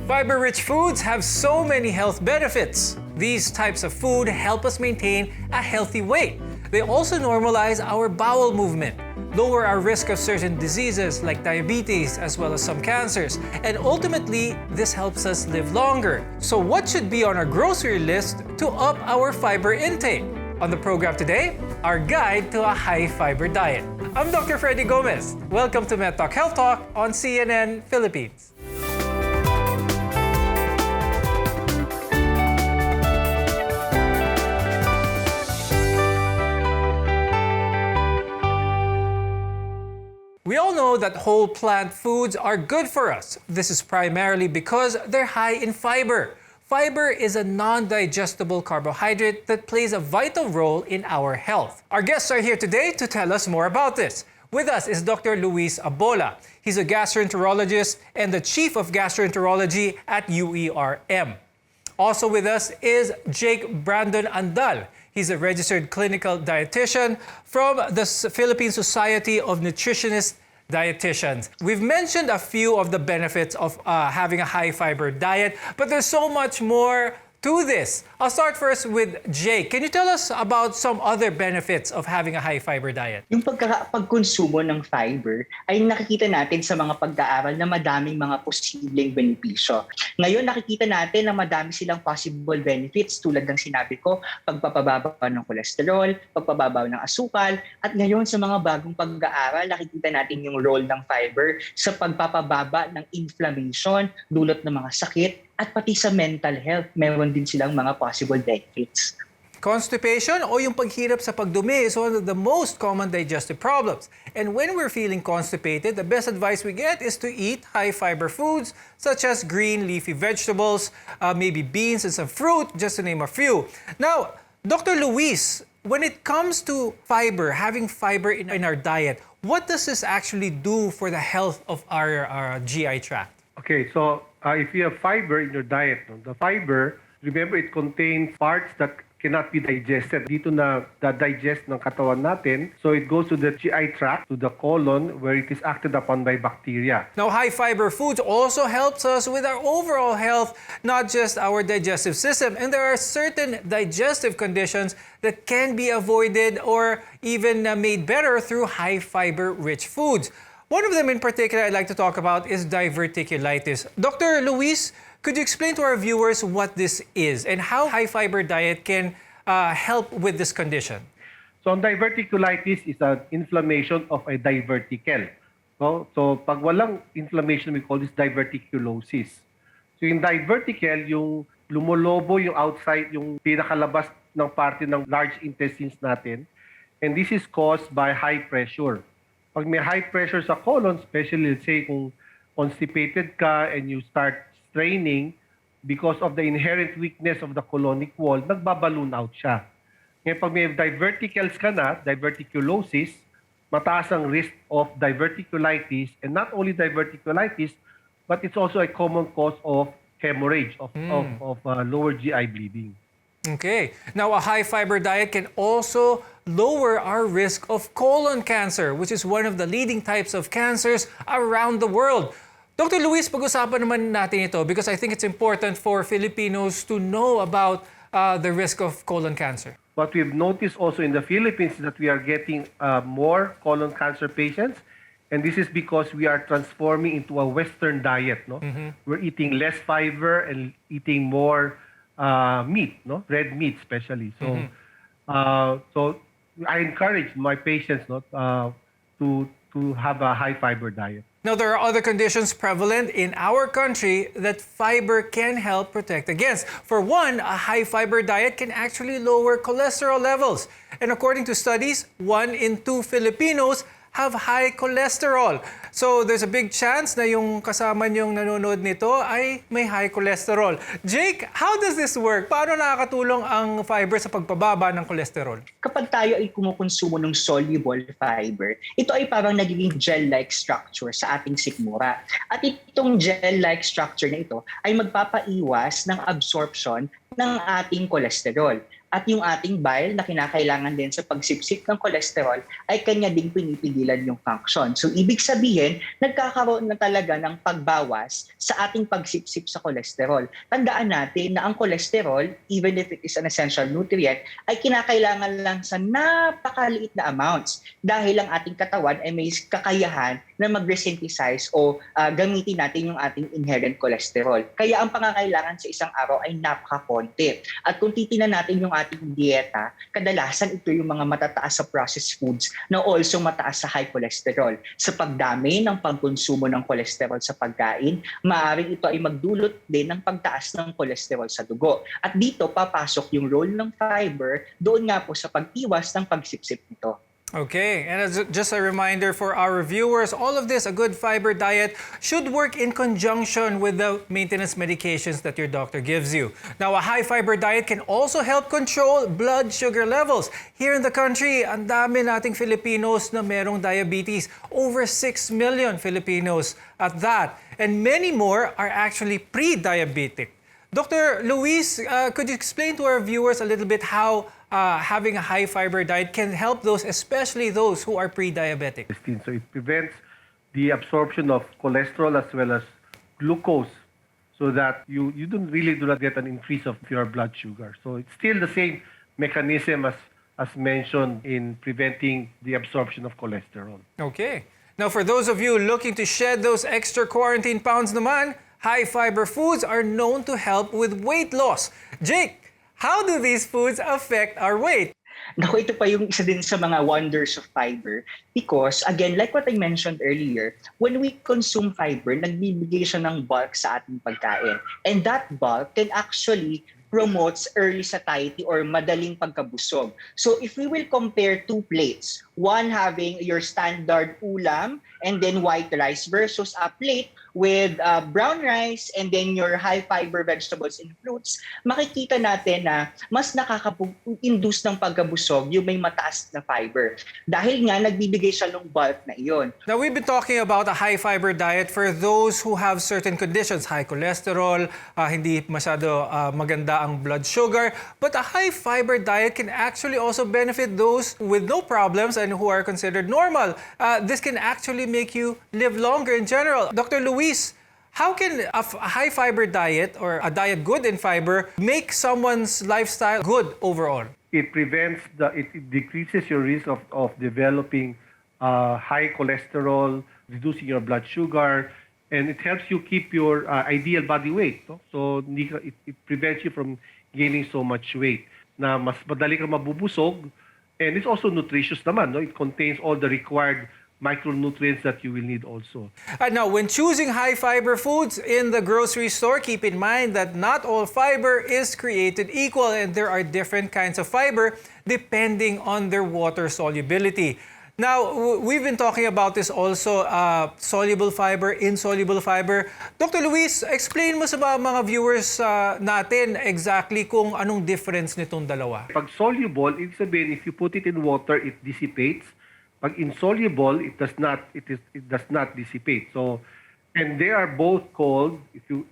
Fiber-rich foods have so many health benefits. These types of food help us maintain a healthy weight. They also normalize our bowel movement, lower our risk of certain diseases like diabetes as well as some cancers, and ultimately, this helps us live longer. So what should be on our grocery list to up our fiber intake? On the program today, our guide to a high-fiber diet. I'm Dr. Freddy Gomez. Welcome to MedTalk Health Talk on CNN Philippines. We all know that whole plant foods are good for us. This is primarily because they're high in fiber. Fiber is a non-digestible carbohydrate that plays a vital role in our health. Our guests are here today to tell us more about this. With us is Dr. Luis Abola. He's a gastroenterologist and the chief of gastroenterology at UERM. Also with us is Jake Brandon Andal. He's a registered clinical dietitian from the Philippine Society of Nutritionist Dietitians. We've mentioned a few of the benefits of having a high-fiber diet, but there's so much more to this. I'll start first with Jake. Can you tell us about some other benefits of having a high-fiber diet? Yung pagkonsumo ng fiber ay nakikita natin sa mga pag-aaral na madaming mga posibleng benepisyo. Ngayon nakikita natin na madami silang possible benefits tulad ng sinabi ko, pagpapababa ng kolesterol, pagpababa ng asukal, at ngayon sa mga bagong pag-aaral nakikita natin yung role ng fiber sa pagpapababa ng inflammation, dulot ng mga sakit, at pati sa mental health, meron din silang mga possible benefits. Constipation o yung paghirap sa pagdumi is one of the most common digestive problems. And when we're feeling constipated, the best advice we get is to eat high-fiber foods such as green leafy vegetables, maybe beans and some fruit, just to name a few. Now, Dr. Luis, when it comes to fiber, having fiber in our diet, what does this actually do for the health of our GI tract? Okay, so if you have fiber in your diet, the fiber, remember it contains parts that cannot be digested. Dito na digest ng katawan natin. So it goes to the GI tract, to the colon, where it is acted upon by bacteria. Now, high-fiber foods also helps us with our overall health, not just our digestive system. And there are certain digestive conditions that can be avoided or even made better through high-fiber rich foods. One of them in particular I'd like to talk about is diverticulitis. Dr. Luis, could you explain to our viewers what this is and how high-fiber diet can help with this condition? So diverticulitis is an inflammation of a diverticle. So pag walang inflammation, we call this diverticulosis. So yung diverticle, yung lumolobo yung outside, yung pinakalabas ng parte ng large intestines natin. And this is caused by high pressure. Pag may high pressure sa colon, especially let's say kung constipated ka and you start straining because of the inherent weakness of the colonic wall, nagbaballoon out siya. Ngayon pag may diverticles ka na, diverticulosis, mataas ang risk of diverticulitis, and not only diverticulitis, but it's also a common cause of hemorrhage, of lower GI bleeding. Okay. Now, a high-fiber diet can also lower our risk of colon cancer, which is one of the leading types of cancers around the world. Dr. Luis, pag-usapan naman natin ito because I think it's important for Filipinos to know about the risk of colon cancer. What we've noticed also in the Philippines is that we are getting more colon cancer patients, and this is because we are transforming into a Western diet. No? We're eating less fiber and eating more meat, no, red meat especially. So, so I encourage my patients to have a high fiber diet. Now, there are other conditions prevalent in our country that fiber can help protect against. For one, a high-fiber diet can actually lower cholesterol levels. And according to studies, 1 in 2 Filipinos have high cholesterol. So there's a big chance na yung kasama niyong nanonood nito ay may high cholesterol. Jake, how does this work? Paano nakakatulong ang fiber sa pagpababa ng cholesterol? Kapag tayo ay kumukonsumo ng soluble fiber, ito ay parang nagiging gel-like structure sa ating sikmura. At itong gel-like structure na ito ay magpapaiwas ng absorption ng ating cholesterol. at yung ating bile na kinakailangan din sa pagsipsip ng cholesterol ay kanya ding pinipigilan yung function. So ibig sabihin, nagkakaroon na talaga ng pagbawas sa ating pagsipsip sa cholesterol. Tandaan natin na ang cholesterol, even if it is an essential nutrient, ay kinakailangan lang sa napakaliit na amounts dahil ang ating katawan ay may kakayahan na mag-resynthesize o gamitin natin yung ating inherent cholesterol. Kaya ang pangangailangan sa isang araw ay napakakonti. At kung titingnan natin yung ating dieta, kadalasan ito yung mga matataas sa processed foods na also mataas sa high cholesterol. Sa pagdami ng pagkonsumo ng cholesterol sa pagkain, maaaring ito ay magdulot din ng pagtaas ng cholesterol sa dugo. At dito papasok yung role ng fiber doon nga po sa pag-iwas ng pagsipsip nito. Okay, and as just a reminder for our viewers, all of this, a good fiber diet, should work in conjunction with the maintenance medications that your doctor gives you. Now, a high fiber diet can also help control blood sugar levels. Here in the country, ang dami nating Filipinos na merong diabetes. Over 6 million Filipinos at that. And many more are actually pre-diabetic. Dr. Luis, could you explain to our viewers a little bit how having a high fiber diet can help those, especially those who are pre-diabetic? So it prevents the absorption of cholesterol as well as glucose so that you do not get an increase of your blood sugar. So it's still the same mechanism as mentioned in preventing the absorption of cholesterol. Okay. Now, for those of you looking to shed those extra quarantine pounds naman, high fiber foods are known to help with weight loss. Jake, how do these foods affect our weight? Naku, ito pa yung isa din sa mga wonders of fiber because, again, like what I mentioned earlier, when we consume fiber, nagbibigay siya ng bulk sa ating pagkain. And that bulk can actually promotes early satiety or madaling pagkabusog. So if we will compare two plates, one having your standard ulam and then white rice versus a plate with brown rice and then your high fiber vegetables and fruits, makikita natin na mas nakaka-induce ng pagkabusog yung may mataas na fiber. Dahil nga nagbibigay siya ng bulk na iyon. Now, we've been talking about a high fiber diet for those who have certain conditions, high cholesterol, hindi masyado maganda ang blood sugar, but a high fiber diet can actually also benefit those with no problems and who are considered normal. This can actually make you live longer in general. Dr. Luis, how can a high fiber diet or a diet good in fiber make someone's lifestyle good overall? It decreases your risk of developing high cholesterol, reducing your blood sugar, and it helps you keep your ideal body weight. No? So it prevents you from gaining so much weight na mas madali kang mabubusog, and it's also nutritious naman. No? It contains all the required micronutrients that you will need also. And now, when choosing high fiber foods in the grocery store, keep in mind that not all fiber is created equal and there are different kinds of fiber depending on their water solubility. Now, we've been talking about this also, soluble fiber, insoluble fiber. Dr. Luis, explain mo sa mga viewers natin exactly kung anong difference nitong dalawa. Pag soluble, ibig sabihin, if you put it in water, it dissipates. Pag insoluble, it does not dissipate. So, and they are both called,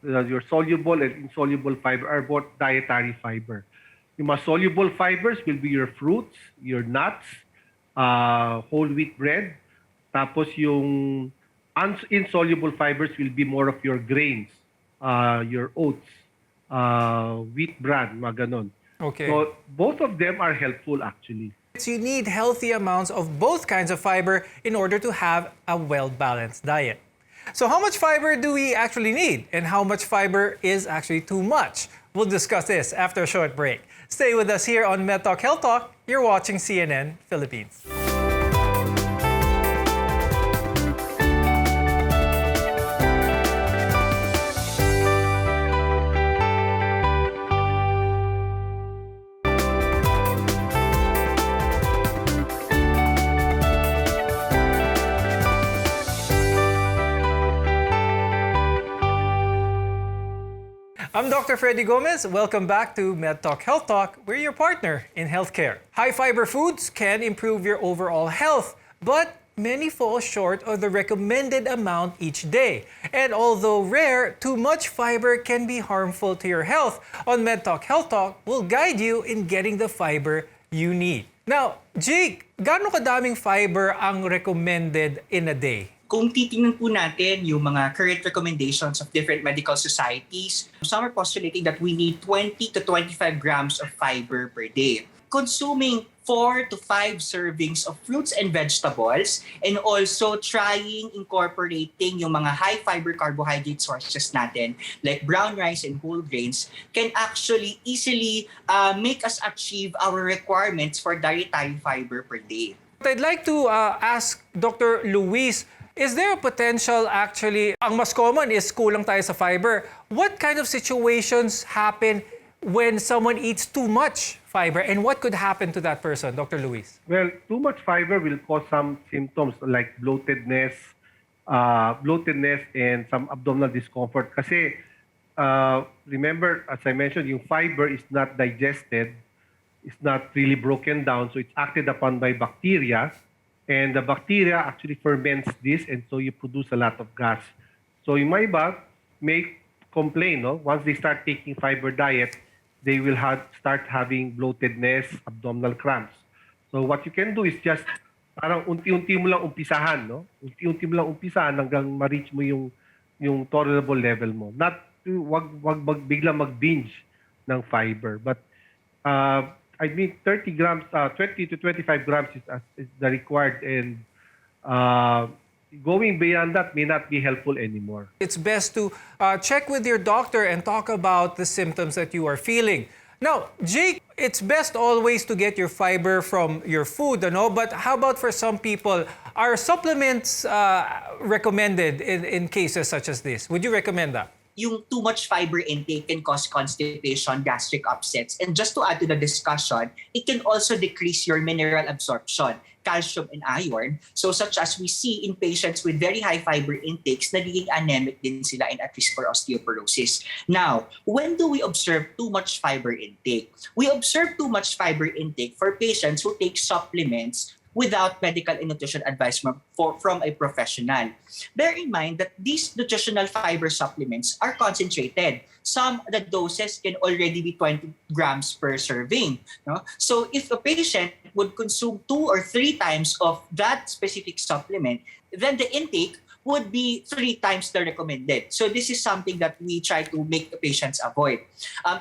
your soluble and insoluble fiber are both dietary fiber. Yung mga soluble fibers will be your fruits, your nuts, whole wheat bread. Tapos yung insoluble fibers will be more of your grains, your oats, wheat bran, mga ganon. Okay. So both of them are helpful actually. You need healthy amounts of both kinds of fiber in order to have a well-balanced diet. So how much fiber do we actually need? And how much fiber is actually too much? We'll discuss this after a short break. Stay with us here on MedTalk Health Talk. You're watching CNN Philippines. I'm Dr. Freddy Gomez. Welcome back to MedTalk Health Talk. We're your partner in healthcare. High fiber foods can improve your overall health, but many fall short of the recommended amount each day. And although rare, too much fiber can be harmful to your health. On MedTalk Health Talk, we'll guide you in getting the fiber you need. Now, Jake, gaano kadaming fiber ang recommended in a day? Kung titingnan po natin yung mga current recommendations of different medical societies, some are postulating that we need 20 to 25 grams of fiber per day. Consuming 4 to 5 servings of fruits and vegetables, and also trying incorporating yung mga high fiber carbohydrate sources natin like brown rice and whole grains can actually easily make us achieve our requirements for dietary fiber per day. I'd like to ask Dr. Luis, is there a potential actually, ang mas common is kulang tayo sa fiber. What kind of situations happen when someone eats too much fiber, and what could happen to that person, Dr. Luis? Well, too much fiber will cause some symptoms like bloatedness and some abdominal discomfort. Kasi remember, as I mentioned, yung fiber is not digested, it's not really broken down, so it's acted upon by bacteria, and the bacteria actually ferments this, and so you produce a lot of gas. So yung mga iba may complain, no? Once they start taking fiber diet, they will start having bloatedness, abdominal cramps. So what you can do is just parang unti-unti mo lang umpisahan, no? Unti-unti mo lang umpisahan hanggang ma-reach mo yung tolerable level mo. Not wag bigla mag-binge ng fiber, but I mean 30 grams, 20 to 25 grams is the required, and going beyond that may not be helpful anymore. It's best to check with your doctor and talk about the symptoms that you are feeling. Now, Jake, it's best always to get your fiber from your food, but how about for some people? Are supplements recommended in cases such as this? Would you recommend that? Yung too much fiber intake can cause constipation, gastric upsets. And just to add to the discussion, it can also decrease your mineral absorption, calcium and iron. So such as we see in patients with very high fiber intakes, nagiging anemic din sila and at risk for osteoporosis. Now, when do we observe too much fiber intake? We observe too much fiber intake for patients who take supplements without medical and nutrition advice from a professional. Bear in mind that these nutritional fiber supplements are concentrated. Some, the doses can already be 20 grams per serving. No? So if a patient would consume 2 or 3 times of that specific supplement, then the intake would be 3 times the recommended. So this is something that we try to make the patients avoid.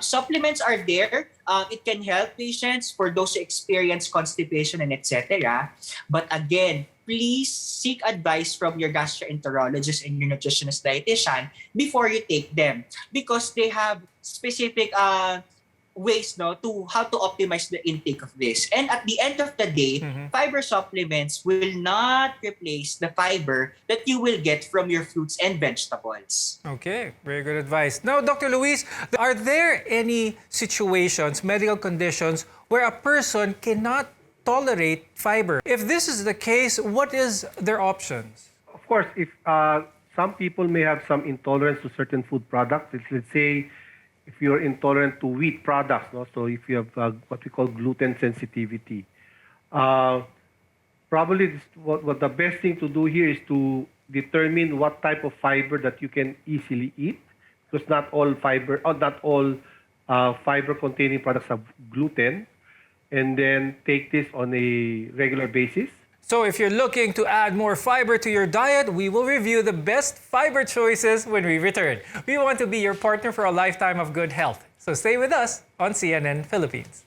Supplements are there. It can help patients for those who experience constipation and etc. But again, please seek advice from your gastroenterologist and your nutritionist dietitian before you take them, because they have specific ways to how to optimize the intake of this. And at the end of the day, fiber supplements will not replace the fiber that you will get from your fruits and vegetables. Okay, very good advice. Now, Dr. Luis, are there any situations, medical conditions, where a person cannot tolerate fiber? If this is the case, what is their options? Of course, if some people may have some intolerance to certain food products, let's say if you're intolerant to wheat products, so if you have what we call gluten sensitivity, probably what the best thing to do here is to determine what type of fiber that you can easily eat, because not all fiber containing products have gluten, and then take this on a regular basis. So if you're looking to add more fiber to your diet, we will review the best fiber choices when we return. We want to be your partner for a lifetime of good health. So stay with us on CNN Philippines.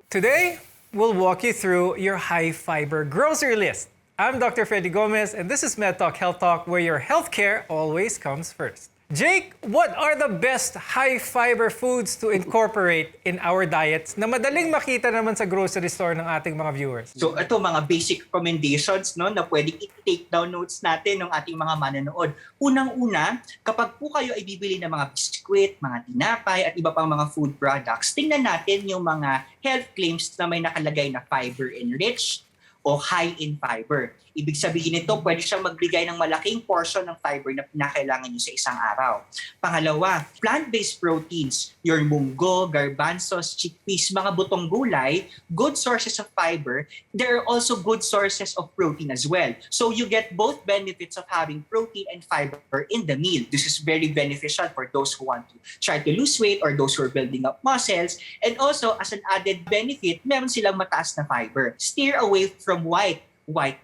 Today, we'll walk you through your high-fiber grocery list. I'm Dr. Freddy Gomez, and this is MedTalk Health Talk, where your healthcare always comes first. Jake, what are the best high-fiber foods to incorporate in our diets na madaling makita naman sa grocery store ng ating mga viewers? So ito mga basic recommendations no na pwedeng i-take down notes natin ng ating mga manonood. Unang-una, kapag po kayo ay bibili ng mga biskwit, mga tinapay at iba pang mga food products, tingnan natin yung mga health claims na may nakalagay na fiber enriched o high in fiber. Ibig sabihin nito, pwede siyang magbigay ng malaking portion ng fiber na pinakailangan nyo sa isang araw. Pangalawa, plant-based proteins, your munggo, garbanzos, chickpeas, mga butong gulay, good sources of fiber. There are also good sources of protein as well. So you get both benefits of having protein and fiber in the meal. This is very beneficial for those who want to try to lose weight or those who are building up muscles. And also, as an added benefit, meron silang mataas na fiber. Steer away from white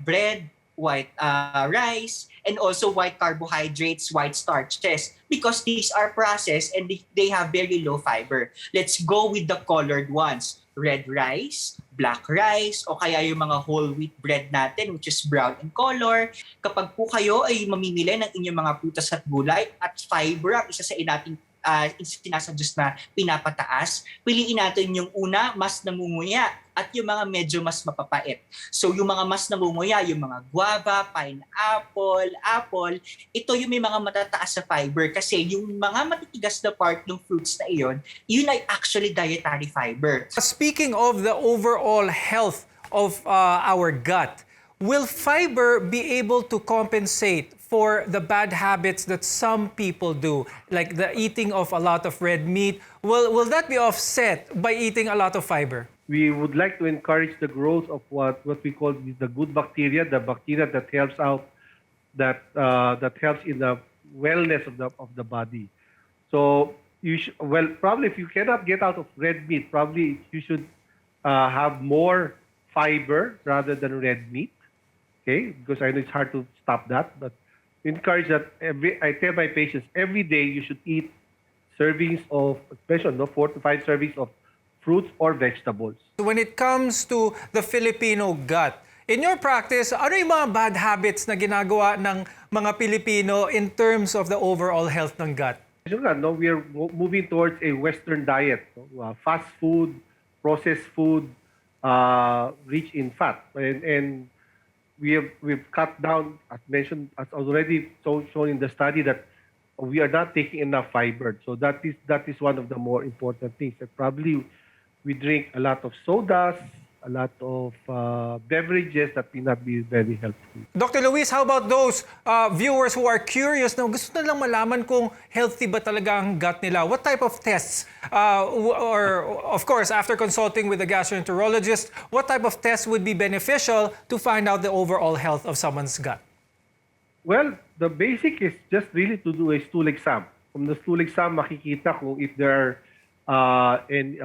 bread, white rice, and also white carbohydrates, white starches, because these are processed and they have very low fiber. Let's go with the colored ones. Red rice, black rice, o kaya yung mga whole wheat bread natin which is brown in color. Kapag po kayo ay mamimili ng inyong mga prutas at gulay at fiber ang isa sa inating sinasuggest na pinapataas, piliin natin yung una, mas namumuya at yung mga medyo mas mapapait. So yung mga mas namumuya, yung mga guava, pineapple, apple, ito yung may mga matataas sa fiber kasi yung mga matitigas na part ng fruits na iyon, yun ay actually dietary fiber. Speaking of the overall health of our gut, will fiber be able to compensate for the bad habits that some people do, like the eating of a lot of red meat? Will that be offset by eating a lot of fiber? We would like to encourage the growth of what we call the good bacteria, the bacteria that helps out, that helps in the wellness of the body. So probably if you cannot get out of red meat, probably you should have more fiber rather than red meat. Okay, because I know it's hard to stop that, but encourage that I tell my patients every day you should eat servings of, especially 4 to 5 servings of fruits or vegetables. When it comes to the Filipino gut, in your practice, ano yung mga bad habits na ginagawa ng mga Pilipino in terms of the overall health ng gut? No, we are moving towards a Western diet, fast food, processed food, rich in fat, and we've cut down, as mentioned, as already shown in the study, that we are not taking enough fiber. So that is one of the more important things. That probably we drink a lot of sodas, a lot of beverages that may not be very helpful. Dr. Luis, how about those viewers who are curious na gusto na lang malaman kung healthy ba talaga ang gut nila? What type of tests, or of course, after consulting with a gastroenterologist, what type of tests would be beneficial to find out the overall health of someone's gut? Well, the basic is just really to do a stool exam. From the stool exam, makikita kung if there are any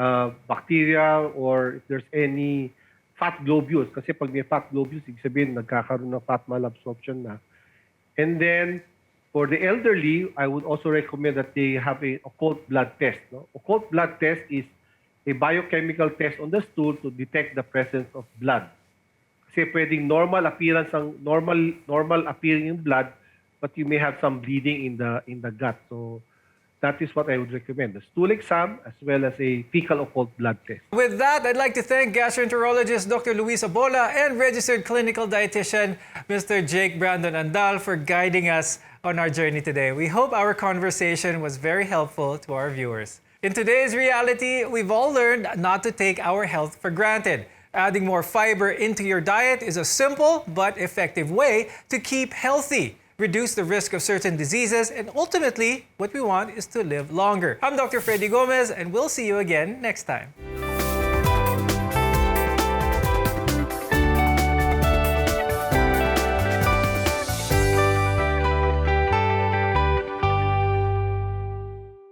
bacteria or if there's any fat globules. Kasi pag may fat globules, ibig sabihin nagkakaroon ng fat malabsorption na. And then, for the elderly, I would also recommend that they have a occult blood test. No? Occult blood test is a biochemical test on the stool to detect the presence of blood. Kasi pwedeng normal appearing in blood, but you may have some bleeding in the gut. So that is what I would recommend, the stool exam as well as a fecal occult blood test. With that, I'd like to thank gastroenterologist Dr. Luis Abola and registered clinical dietitian Mr. Jake Brandon Andal for guiding us on our journey today. We hope our conversation was very helpful to our viewers. In today's reality, we've all learned not to take our health for granted. Adding more fiber into your diet is a simple but effective way to keep healthy, reduce the risk of certain diseases, and ultimately, what we want is to live longer. I'm Dr. Freddy Gomez, and we'll see you again next time.